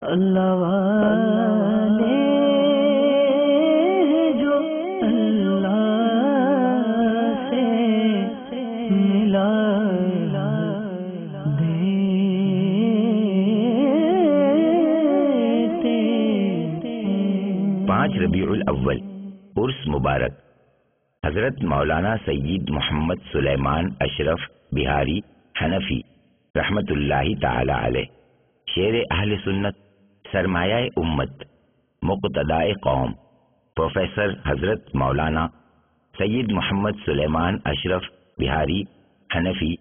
اللہ والے جو اللہ سے ملا دیتے۔ 5 ربیع الاول عرس مبارک۔ حضرت مولانا سید محمد سلیمان اشرف بہاری حنفی رحمت اللہ تعالی علیہ، شیر اہل سنت، سرمایہ امت، مقتدائے قوم، پروفیسر حضرت مولانا سید محمد سلیمان اشرف بہاری حنفی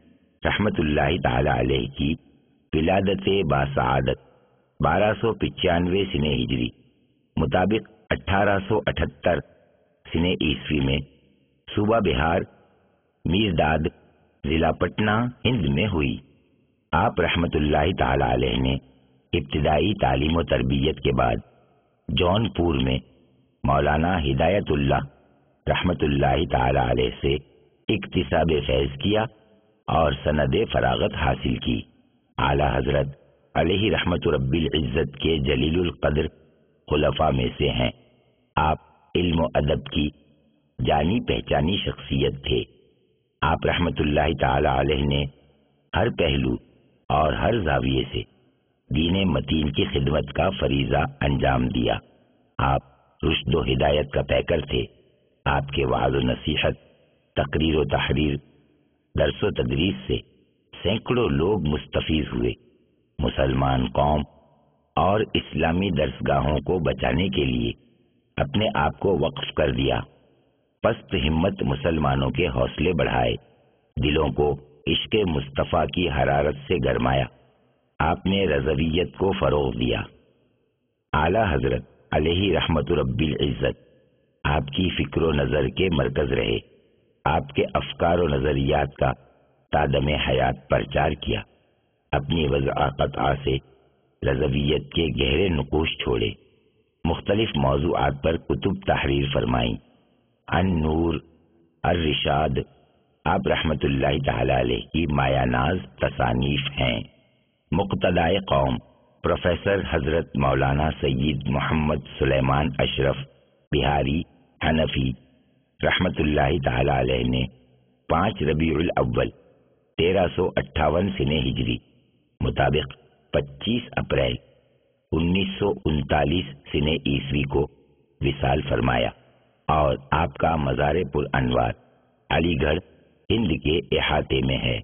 رحمت اللہ تعالی علیہ کی ولادت باسعادت 1295 سنہ ہجری مطابق 1878 سنہ عیسوی میں صوبہ بہار میرداد ضلع پٹنہ ہند میں ہوئی۔ آپ رحمت اللہ تعالی علیہ نے ابتدائی تعلیم و تربیت کے بعد جون پور میں مولانا ہدایت اللہ رحمت اللہ تعالی علیہ سے اکتساب فیض کیا اور سند فراغت حاصل کی۔ اعلی حضرت علیہ رحمت رب العزت کے جلیل القدر خلفاء میں سے ہیں۔ آپ علم و ادب کی جانی پہچانی شخصیت تھے۔ آپ رحمت اللہ تعالی علیہ نے ہر پہلو اور ہر زاویے سے دین متین کی خدمت کا فریضہ انجام دیا۔ آپ رشد و ہدایت کا پیکر تھے۔ آپ کے وعظ و نصیحت، تقریر و تحریر، درس و تدریس سے سینکڑوں لوگ مستفیض ہوئے۔ مسلمان قوم اور اسلامی درسگاہوں کو بچانے کے لیے اپنے آپ کو وقف کر دیا۔ پست ہمت مسلمانوں کے حوصلے بڑھائے، دلوں کو عشق مصطفیٰ کی حرارت سے گرمایا۔ آپ نے رضویت کو فروغ دیا۔ اعلی حضرت علیہ رحمت رب العزت آپ کی فکر و نظر کے مرکز رہے۔ آپ کے افکار و نظریات کا تادم حیات پرچار کیا۔ اپنی وضع قطعہ سے رضویت کے گہرے نقوش چھوڑے۔ مختلف موضوعات پر کتب تحریر فرمائیں۔ النور، الرشاد آپ رحمت اللہ تعالی علیہ کی مایہ ناز تصانیف ہیں۔ مقتدائے قوم پروفیسر حضرت مولانا سید محمد سلیمان اشرف بہاری حنفی رحمت اللہ تعالی علیہ نے 5 ربیع الاول 1358 سنہ ہجری مطابق 25 اپریل 1939 سنہ عیسوی کو وصال فرمایا، اور آپ کا مزار پر انوار علی گڑھ ہند کے احاطے میں ہے۔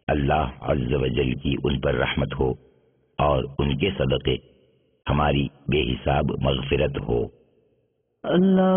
اللہ عز و جل کی ان پر رحمت ہو اور ان کے صدقے ہماری بے حساب مغفرت ہو۔ اللہ